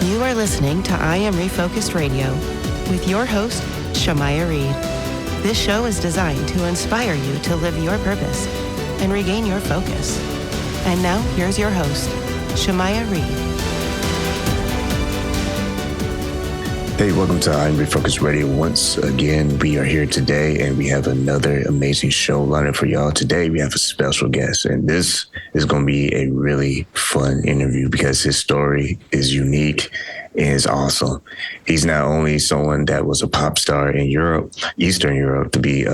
You are listening to I Am Refocused Radio with your host, Shamaya Reed. This show is designed to inspire you to live your purpose and regain your focus. And now, here's your host, Shamaya Reed. Hey, welcome to I Am Refocused Radio. Once again, we are here today and we have another amazing show lined up for y'all. Today, we have a special guest, and this is going to be a really fun interview because his story is unique and is awesome. He's not only someone that was a pop star in Europe, Eastern Europe, to be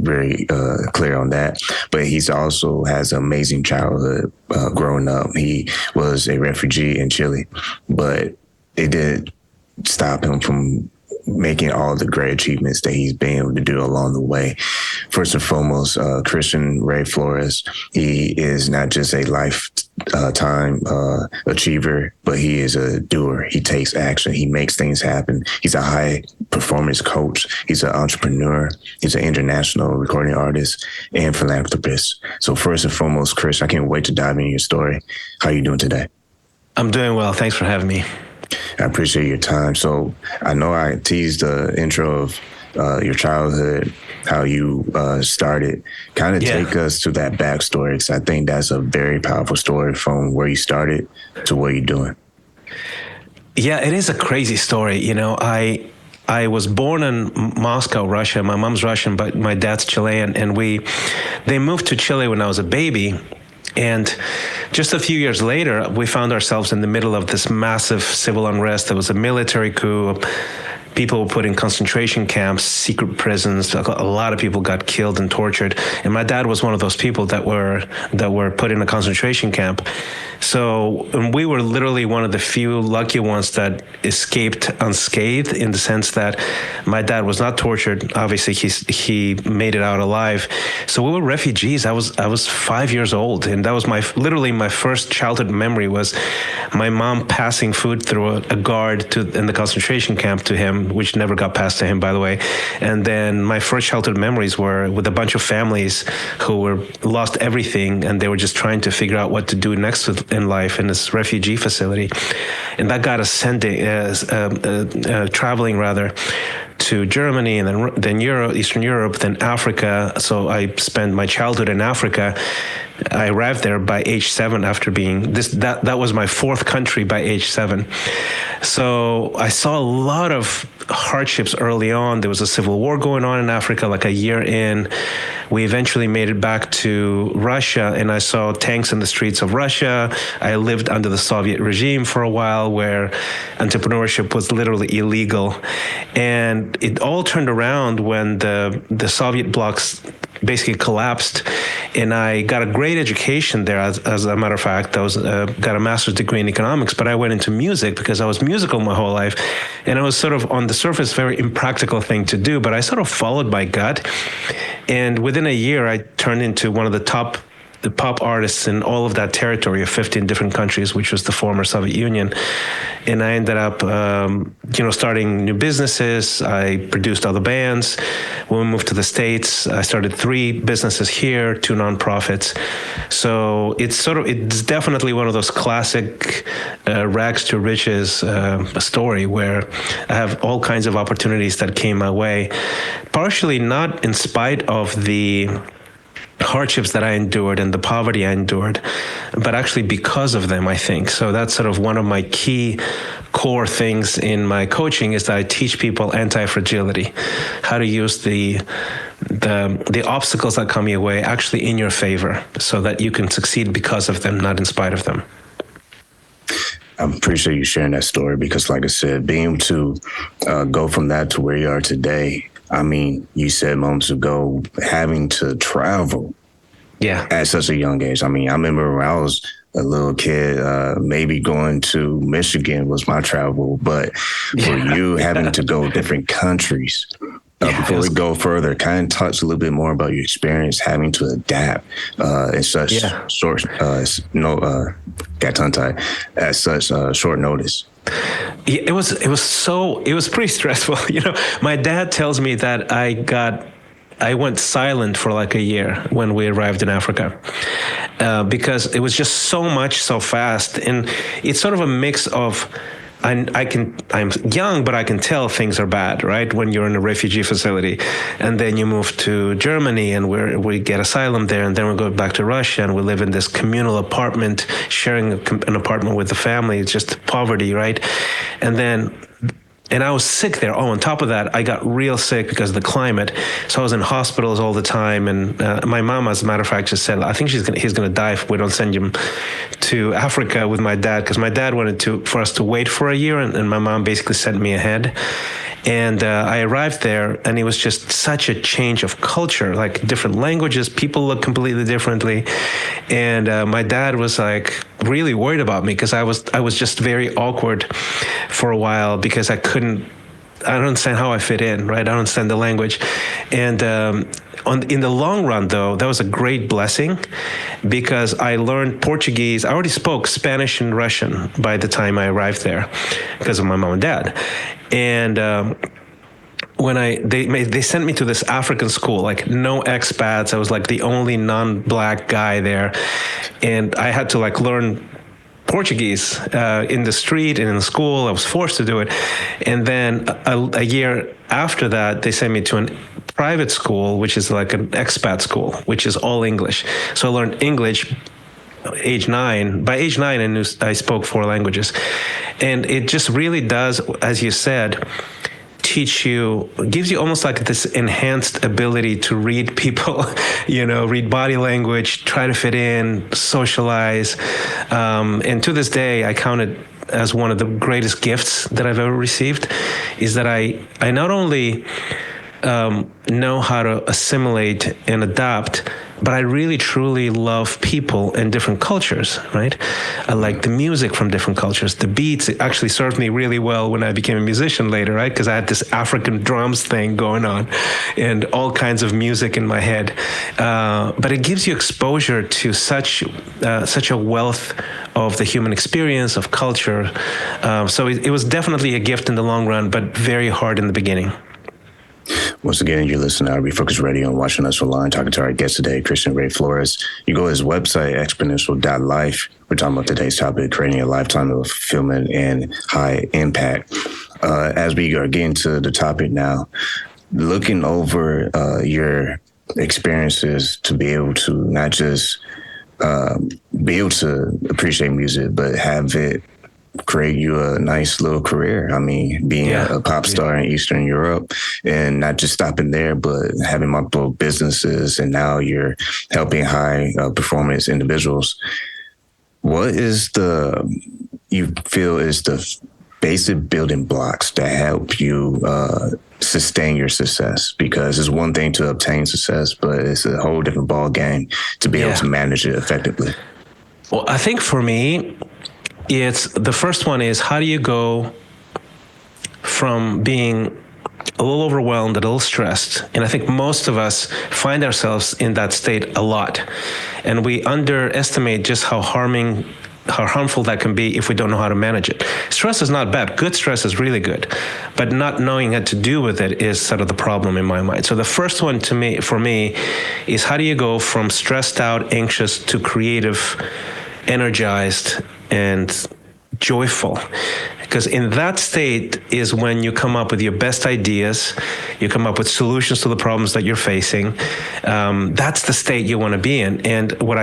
very clear on that, but he's also has an amazing childhood growing up. He was a refugee in Chile, but it did stop him from making all the great achievements that he's been able to do along the way. First and foremost, Christian Ray Flores, he is not just a lifetime achiever, but he is a doer. He takes action. He makes things happen. He's a high performance coach. He's an entrepreneur. He's an international recording artist and philanthropist. So first and foremost, Chris, I can't wait to dive into your story. How are you doing today? I'm doing well. Thanks for having me. I appreciate your time. So I know I teased the intro of your childhood, how you started. Kind of take us to that backstory, because I think that's a very powerful story from where you started to what you're doing. Yeah, it is a crazy story. You know, I was born in Moscow, Russia. My mom's Russian, but my dad's Chilean, and they moved to Chile when I was a baby. And just a few years later, we found ourselves in the middle of this massive civil unrest. There was a military coup. People were put in concentration camps, secret prisons. A lot of people got killed and tortured. And my dad was one of those people that were put in a concentration camp. So we were literally one of the few lucky ones that escaped unscathed, in the sense that my dad was not tortured. Obviously, he made it out alive. So we were refugees. I was 5 years old, and that was literally my first childhood memory was my mom passing food through a guard in the concentration camp to him, which never got passed to him, by the way. And then my first childhood memories were with a bunch of families who lost everything, and they were just trying to figure out what to do next in life in this refugee facility. And that got us traveling rather to Germany, and then Eastern Europe, then Africa. So I spent my childhood in Africa. I arrived there by age 7 after being that was my fourth country by age 7. So I saw a lot of hardships early on. There was a civil war going on in Africa, like a year in. We eventually made it back to Russia, and I saw tanks in the streets of Russia. I lived under the Soviet regime for a while, where entrepreneurship was literally illegal. And it all turned around when the Soviet blocs basically collapsed, and I got a great education there. As a matter of fact, I got a master's degree in economics, but I went into music because I was musical my whole life, and it was sort of on the surface very impractical thing to do, but I sort of followed my gut, and within a year I turned into one of the pop artists in all of that territory of 15 different countries, which was the former Soviet Union. And I ended up, starting new businesses. I produced other bands. When we moved to the States, I started 3 businesses here, 2 nonprofits. So it's definitely one of those classic rags to riches story, where I have all kinds of opportunities that came my way, partially not in spite of the hardships that I endured and the poverty I endured, but actually because of them, I think. So that's sort of one of my key core things in my coaching, is that I teach people anti-fragility, how to use the obstacles that come your way actually in your favor, so that you can succeed because of them, not in spite of them. I appreciate you sharing that story, because like I said, being able to go from that to where you are today, I mean, you said moments ago, having to travel at such a young age. I mean, I remember when I was a little kid, maybe going to Michigan was my travel, but for you having to go different countries. Before we go further, kind of touch a little bit more about your experience having to adapt in such short, got tongue tied, at such short notice. It was pretty stressful. You know, my dad tells me that I went silent for like a year when we arrived in Africa, because it was just so much so fast. And it's sort of a mix of I'm young, but I can tell things are bad, right? When you're in a refugee facility, and then you move to Germany, and we get asylum there, and then we go back to Russia, and we live in this communal apartment, sharing an apartment with the family. It's just poverty, right? And I was sick there. Oh, on top of that, I got real sick because of the climate. So I was in hospitals all the time. And my mom, as a matter of fact, just said, I think he's going to die if we don't send him to Africa with my dad. Because my dad wanted for us to wait for a year. And my mom basically sent me ahead. And I arrived there, and it was just such a change of culture, like different languages, people look completely differently. And my dad was like really worried about me because I was just very awkward for a while because I don't understand how I fit in, right? I don't understand the language. And in the long run, though, that was a great blessing because I learned Portuguese. I already spoke Spanish and Russian by the time I arrived there because of my mom and dad. And when they sent me to this African school, like no expats. I was like the only non-black guy there. And I had to like learn Portuguese in the street and in the school. I was forced to do it. And then a year after that, they sent me to a private school, which is like an expat school, which is all English. So I learned English age 9. By age 9, I spoke 4 languages. And it just really does, as you said, gives you almost like this enhanced ability to read people, read body language, try to fit in, socialize. And to this day, I count it as one of the greatest gifts that I've ever received, is that I not only know how to assimilate and adapt, but I really truly love people in different cultures, right? I like the music from different cultures. The beats, it actually served me really well when I became a musician later, right? Because I had this African drums thing going on and all kinds of music in my head. But it gives you exposure to such a wealth of the human experience, of culture. So it was definitely a gift in the long run, but very hard in the beginning. Once again, you're listening to Refocused Radio and watching us online, talking to our guest today, Christian Ray Flores. You go to his website, Xponential.life. We're talking about today's topic, creating a lifetime of fulfillment and high impact. As we are getting to the topic now, looking over your experiences to be able to not just be able to appreciate music, but have it create you a nice little career. I mean, being a pop star in Eastern Europe and not just stopping there, but having multiple businesses, and now you're helping high performance individuals. What you feel is the basic building blocks that help you sustain your success? Because it's one thing to obtain success, but it's a whole different ball game to be able to manage it effectively. Well, I think for me, the first one is, how do you go from being a little overwhelmed, a little stressed? And I think most of us find ourselves in that state a lot. And we underestimate just how harmful that can be if we don't know how to manage it. Stress is not bad. Good stress is really good. But not knowing what to do with it is sort of the problem in my mind. So the first one for me is, how do you go from stressed out, anxious to creative, energized, and joyful? Because in that state is when you come up with your best ideas, you come up with solutions to the problems that you're facing. That's the state you want to be in. And when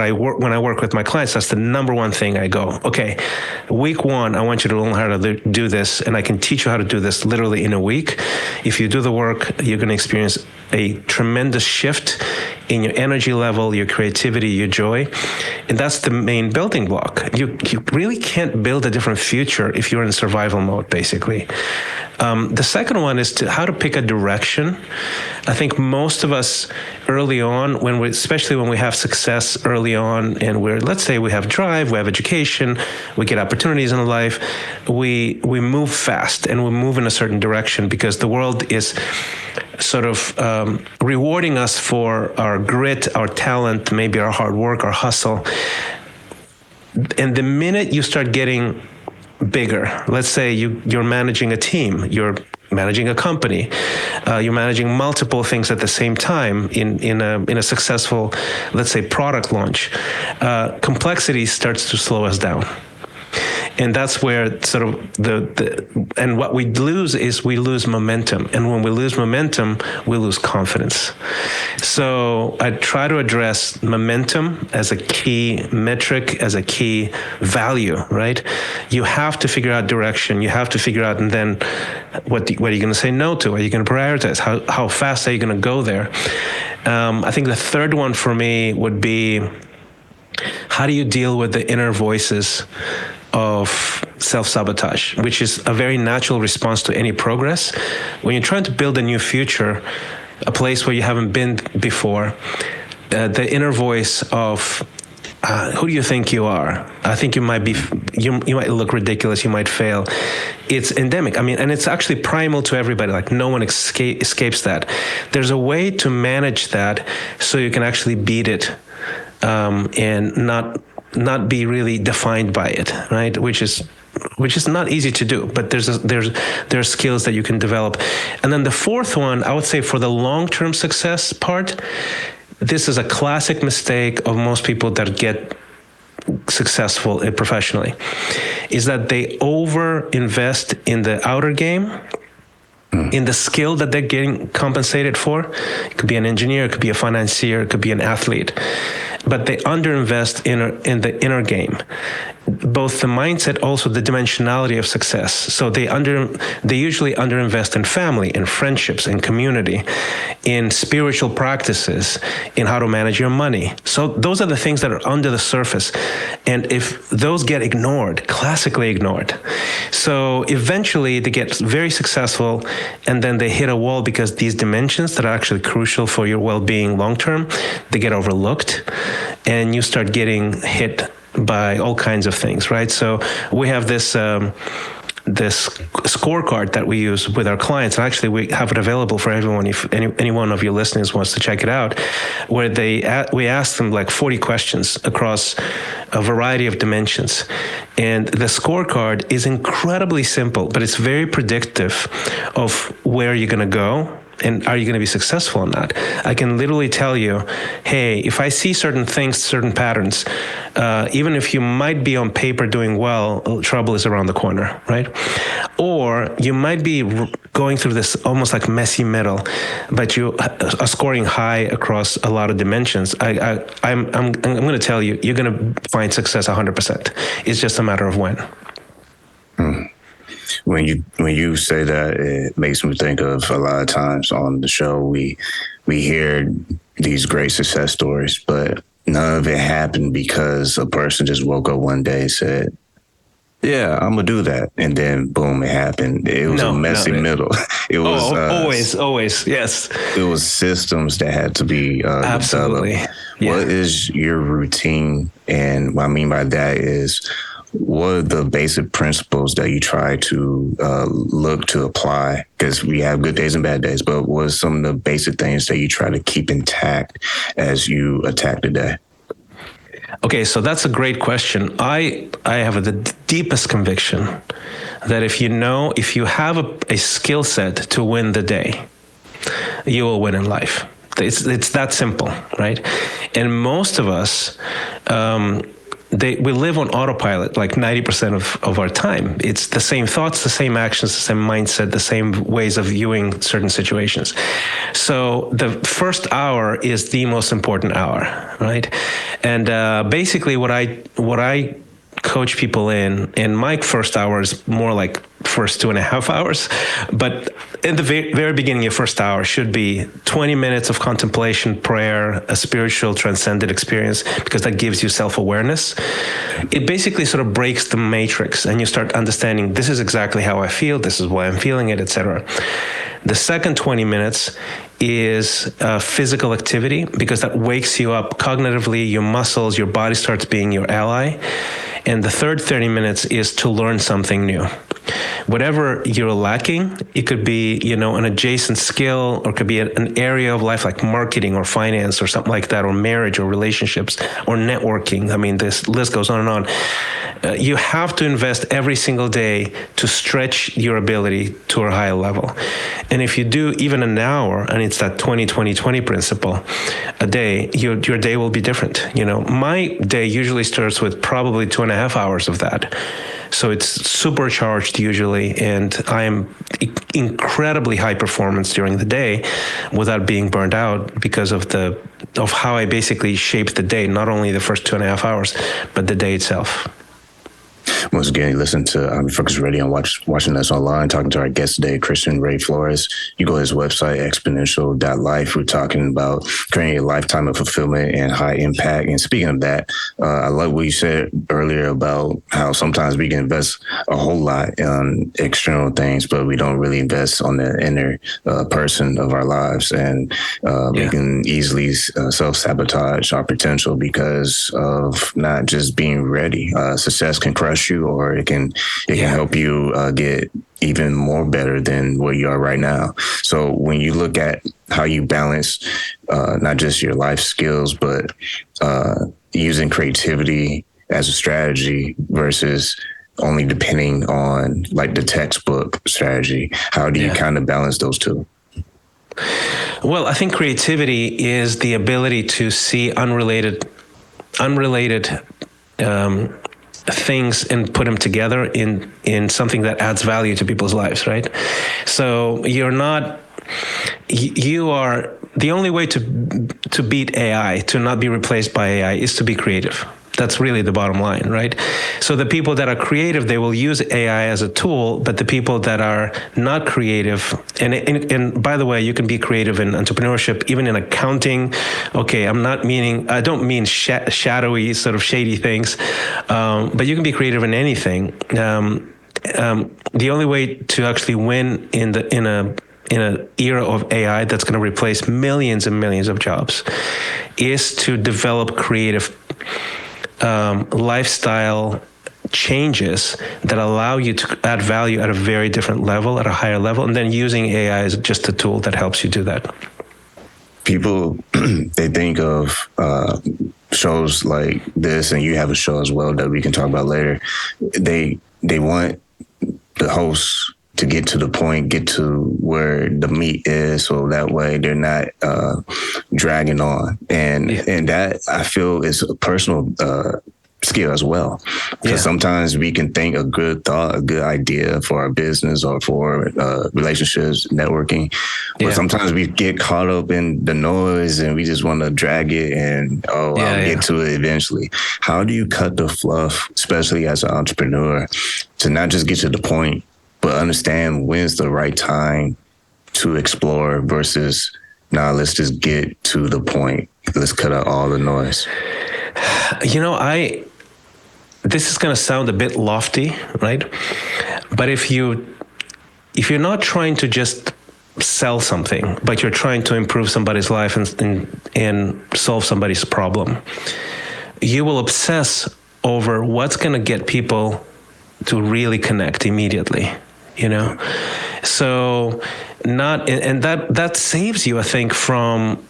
I work with my clients, that's the number one thing I go, okay, week 1, I want you to learn how to do this, and I can teach you how to do this literally in a week. If you do the work, you're going to experience a tremendous shift in your energy level, your creativity, your joy. And that's the main building block. You really can't build a different future if you're in survival mode, basically. The second one is how to pick a direction. I think most of us early on, especially when we have success early on, and let's say we have drive, we have education, we get opportunities in life, we move fast and we move in a certain direction because the world is sort of rewarding us for our grit, our talent, maybe our hard work, our hustle. And the minute you start getting bigger, let's say you're managing a team, you're managing a company, you're managing multiple things at the same time in a successful, let's say, product launch, complexity starts to slow us down. And that's where sort of and what we lose is we lose momentum. And when we lose momentum, we lose confidence. So I try to address momentum as a key metric, as a key value, right? You have to figure out direction. You have to figure out, and then what are you going to say no to? Are you going to prioritize? How fast are you going to go there? I think the third one for me would be, how do you deal with the inner voices of self-sabotage, which is a very natural response to any progress. When you're trying to build a new future, a place where you haven't been before, the inner voice of who do you think you are? I think you might be, you might look ridiculous, you might fail. It's endemic. I mean, and it's actually primal to everybody. Like no one escapes that. There's a way to manage that so you can actually beat it and not be really defined by it, right? Which is not easy to do, but there are skills that you can develop. And then the fourth one, I would say for the long-term success part, this is a classic mistake of most people that get successful professionally, is that they over-invest in the outer game, in the skill that they're getting compensated for. It could be an engineer, it could be a financier, it could be an athlete, but they underinvest in the inner game, both the mindset, also the dimensionality of success. So they usually underinvest in family, in friendships, in community, in spiritual practices, in how to manage your money. So those are the things that are under the surface. And if those get ignored, classically ignored, so eventually they get very successful and then they hit a wall because these dimensions that are actually crucial for your well-being long-term, they get overlooked and you start getting hit by all kinds of things, right? So we have this scorecard that we use with our clients, and actually we have it available for everyone if any one of your listeners wants to check it out, where we ask them like 40 questions across a variety of dimensions. And the scorecard is incredibly simple, but it's very predictive of where you're going to go. And are you going to be successful in that? I can literally tell you, hey, if I see certain things, certain patterns, even if you might be on paper doing well, trouble is around the corner, right? Or you might be going through this almost like messy middle, but you are scoring high across a lot of dimensions. I'm going to tell you, you're going to find success 100%. It's just a matter of when. When you say that, it makes me think of a lot of times on the show we hear these great success stories, but none of it happened because a person just woke up one day and said, yeah, I'm gonna do that, and then boom, it happened. It was a messy middle. It was always yes. It was systems that had to be absolutely developed. Yeah. What is your routine? And what I mean by that is, what are the basic principles that you try to look to apply? Because we have good days and bad days, but what are some of the basic things that you try to keep intact as you attack the day? Okay, so that's a great question. I have the deepest conviction that if you have a skill set to win the day, you will win in life. It's that simple, right? And most of us, we live on autopilot like 90% of our time. It's the same thoughts, the same actions, the same mindset, the same ways of viewing certain situations. So the first hour is the most important hour, right? And basically what I coach people in my first hour is more like first 2.5 hours, but in the very beginning, your first hour should be 20 minutes of contemplation, prayer, a spiritual transcendent experience, because that gives you self-awareness. It basically sort of breaks the matrix and you start understanding, this is exactly how I feel, this is why I'm feeling it, etc. The second 20 minutes is physical activity, because that wakes you up cognitively, your muscles, your body starts being your ally. And the third 30 minutes is to learn something new. Whatever you're lacking, it could be, an adjacent skill, or it could be an area of life like marketing or finance or something like that, or marriage or relationships or networking. I mean, this list goes on and on. You have to invest every single day to stretch your ability to a higher level. And if you do even an hour, and it's that 20-20-20 principle a day, your day will be different. My day usually starts with probably 2.5 hours of that. So it's supercharged usually, and I am incredibly high performance during the day without being burned out because of how I basically shape the day, not only the first 2.5 hours, but the day itself. Once again, you listen to Refocused Radio and watching us online, talking to our guest today, Christian Ray Flores. You go to his website, Xponential.life. We're talking about creating a lifetime of fulfillment and high impact. And speaking of that, I love what you said earlier about how sometimes we can invest a whole lot on external things, but we don't really invest on the inner person of our lives. And we can easily self-sabotage our potential because of not just being ready. Success can crush you, or it can help you get even more better than where you are right now. So when you look at how you balance not just your life skills, but using creativity as a strategy versus only depending on like the textbook strategy, how do you kind of balance those two? Well, I think creativity is the ability to see unrelated things and put them together in something that adds value to people's lives, right? So you are the only way to beat AI, to not be replaced by AI, is to be creative. That's really the bottom line, right? So the people that are creative, they will use AI as a tool, but the people that are not creative, and by the way, you can be creative in entrepreneurship, even in accounting. Okay, I don't mean shadowy, sort of shady things, but you can be creative in anything. The only way to actually win in an era of AI that's going to replace millions and millions of jobs is to develop creative lifestyle changes that allow you to add value at a very different level, at a higher level, and then using AI as just a tool that helps you do that. People, they think of shows like this, and you have a show as well that we can talk about later. They want the hosts to get to the point, get to where the meat is, so that way they're not dragging on. And that, I feel, is a personal skill as well. Because sometimes we can think a good thought, a good idea for our business or for relationships, networking. But sometimes we get caught up in the noise and we just want to drag it and, I'll get to it eventually. How do you cut the fluff, especially as an entrepreneur, to not just get to the point, but understand when's the right time to explore versus, let's just get to the point. Let's cut out all the noise. This is going to sound a bit lofty, right? But if you're not trying to just sell something, but you're trying to improve somebody's life and solve somebody's problem, you will obsess over what's going to get people to really connect immediately. So that saves you, I think, from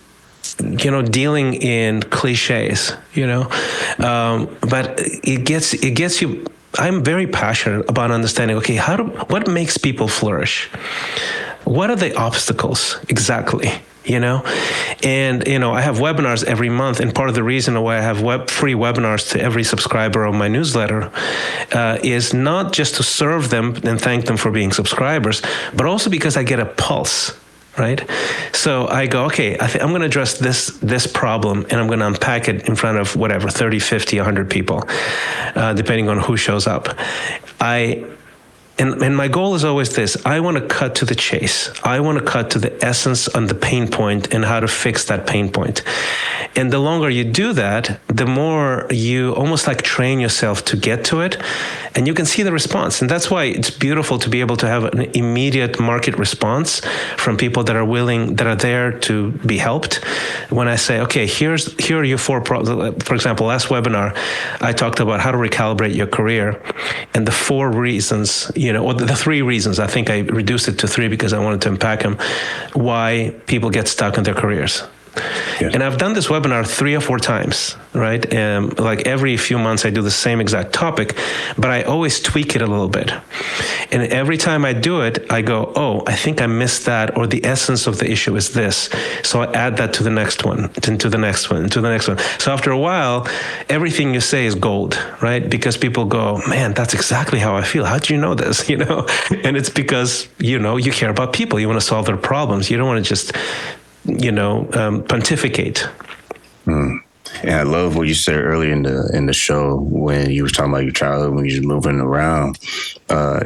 dealing in cliches, but it gets you. I'm very passionate about understanding, okay, what makes people flourish? What are the obstacles exactly? And I have webinars every month, and part of the reason why I have free webinars to every subscriber of my newsletter is not just to serve them and thank them for being subscribers, but also because I get a pulse, right? So I go, okay, I'm going to address this problem, and I'm going to unpack it in front of 30, 50, 100 people, depending on who shows up. And my goal is always this. I want to cut to the chase. I want to cut to the essence on the pain point and how to fix that pain point. And the longer you do that, the more you almost like train yourself to get to it, and you can see the response. And that's why it's beautiful to be able to have an immediate market response from people that are there to be helped. When I say, okay, here are your 4 problems. For example, last webinar, I talked about how to recalibrate your career, and the 4 reasons, or the 3 reasons. I think I reduced it to 3 because I wanted to unpack them. Why people get stuck in their careers. Yeah. And I've done this webinar 3 or 4 times, right? Like every few months I do the same exact topic, but I always tweak it a little bit. And every time I do it, I go, oh, I think I missed that, or the essence of the issue is this. So I add that to the next one, to the next one, to the next one. So after a while, everything you say is gold, right? Because people go, man, that's exactly how I feel. How do you know this? You know, and it's because, you know, you care about people. You want to solve their problems. You don't want to just, you know, pontificate. And I love what you said earlier in the show when you were talking about your childhood, when you were moving around.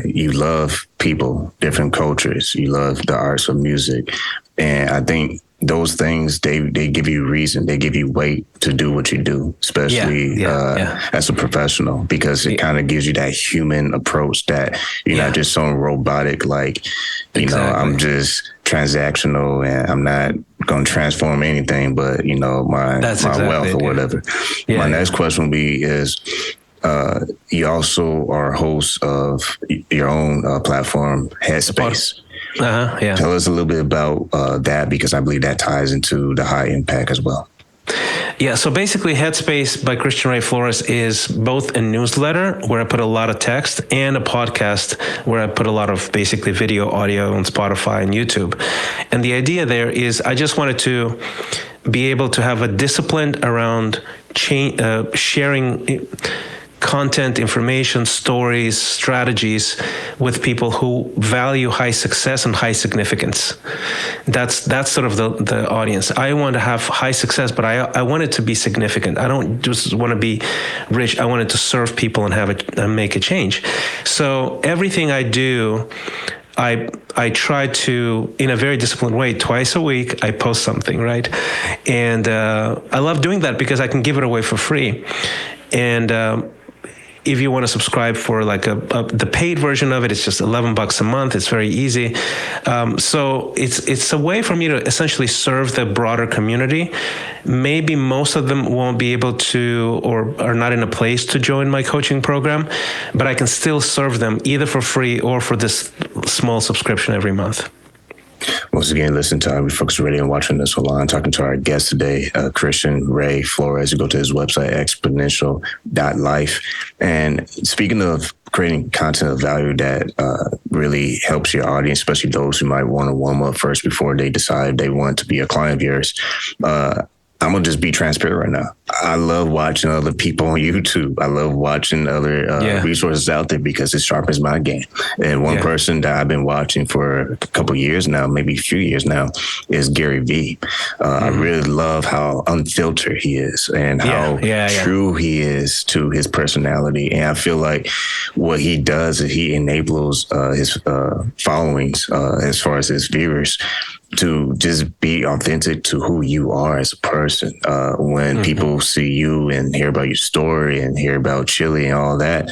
You love people, different cultures. You love the arts of music. And I think those things, they give you reason, they give you weight to do what you do, especially as a professional, because it kind of gives you that human approach that you're not just so robotic, like, you know, I'm just transactional and I'm not going to transform anything but, you know, my wealth or whatever. My next question would be you also are host of your own platform, Headspace. Tell us a little bit about that, because I believe that ties into the high impact as well. Yeah, so basically Headspace by Christian Ray Flores is both a newsletter where I put a lot of text and a podcast where I put a lot of basically video, audio on Spotify and YouTube. And the idea there is I just wanted to be able to have a discipline around sharing content, information, stories, strategies with people who value high success and high significance. That's sort of the audience. I want to have high success, but I want it to be significant. I don't just want to be rich. I want it to serve people and have it and make a change. So everything I do, I try to, in a very disciplined way, twice a week, I post something, right? And I love doing that because I can give it away for free. And if you want to subscribe for like the paid version of it, it's just $11 a month. It's very easy. So it's a way for me to essentially serve the broader community. Maybe most of them won't be able to or are not in a place to join my coaching program, but I can still serve them either for free or for this small subscription every month. Once again, listen to our Refocused Radio and watching this online, talking to our guest today, Christian Ray Flores. You go to his website, Xponential.life. And speaking of creating content of value that really helps your audience, especially those who might want to warm up first before they decide they want to be a client of yours, I'm going to just be transparent right now. I love watching other people on YouTube. I love watching other resources out there because it sharpens my game. And one person that I've been watching for a couple of years now, maybe a few years now, is Gary Vee. I really love how unfiltered he is and how true he is to his personality. And I feel like what he does is he enables his followings, as far as his viewers, to just be authentic to who you are as a person. When people see you and hear about your story and hear about Chile and all that,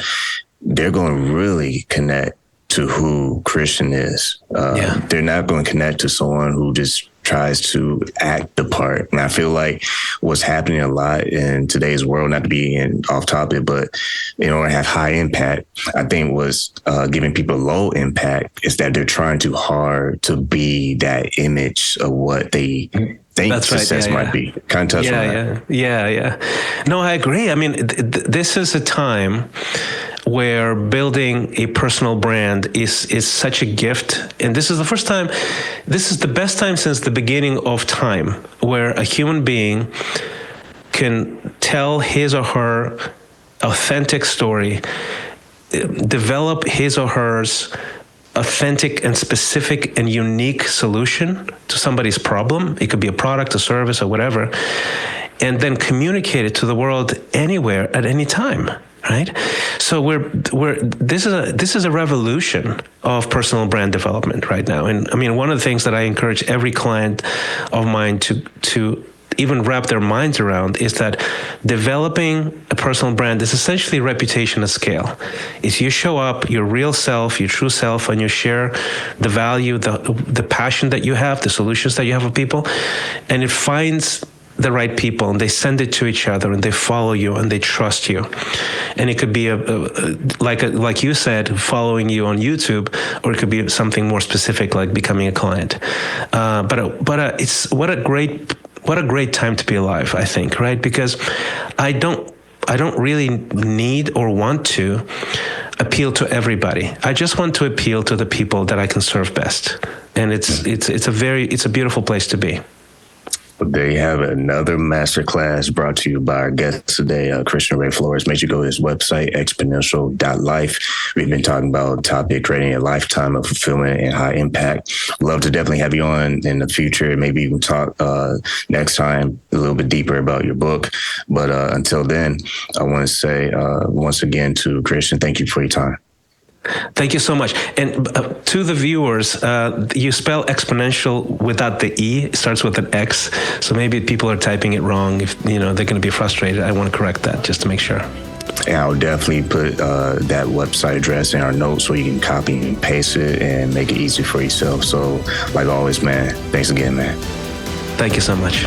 they're going to really connect to who Christian is. They're not going to connect to someone who just tries to act the part. And I feel like what's happening a lot in today's world, not to be off topic, but in order to have high impact, I think what's giving people low impact is that they're trying too hard to be that image of what they think success might be. Kind of touch on that. No, I agree. I mean, this is a time where building a personal brand is such a gift. And this is the first time, this is the best time since the beginning of time where a human being can tell his or her authentic story, develop his or hers authentic and specific and unique solution to somebody's problem. It could be a product, a service, or whatever, and then communicate it to the world anywhere at any time. Right, so this is a revolution of personal brand development right now, and I mean one of the things that I encourage every client of mine to even wrap their minds around is that developing a personal brand is essentially reputation at scale. Is you show up your real self, your true self, and you share the value, the passion that you have, the solutions that you have for people, and it finds the right people, and they send it to each other, and they follow you, and they trust you. And it could be like you said, following you on YouTube, or it could be something more specific, like becoming a client. But it's what a what a great time to be alive, I think, right? Because I don't really need or want to appeal to everybody. I just want to appeal to the people that I can serve best. And it's a beautiful place to be. There you have it, another masterclass brought to you by our guest today, Christian Ray Flores. Make sure you go to his website, Xponential.life. We've been talking about topic creating a lifetime of fulfillment and high impact. Love to definitely have you on in the future. Maybe we can talk next time a little bit deeper about your book. But until then, I want to say once again to Christian, thank you for your time. Thank you so much. And to the viewers, you spell exponential without the E. It starts with an X. So maybe people are typing it wrong. If they're going to be frustrated, I want to correct that just to make sure. And I'll definitely put that website address in our notes so you can copy and paste it and make it easy for yourself. So like always, man, thanks again, man. Thank you so much.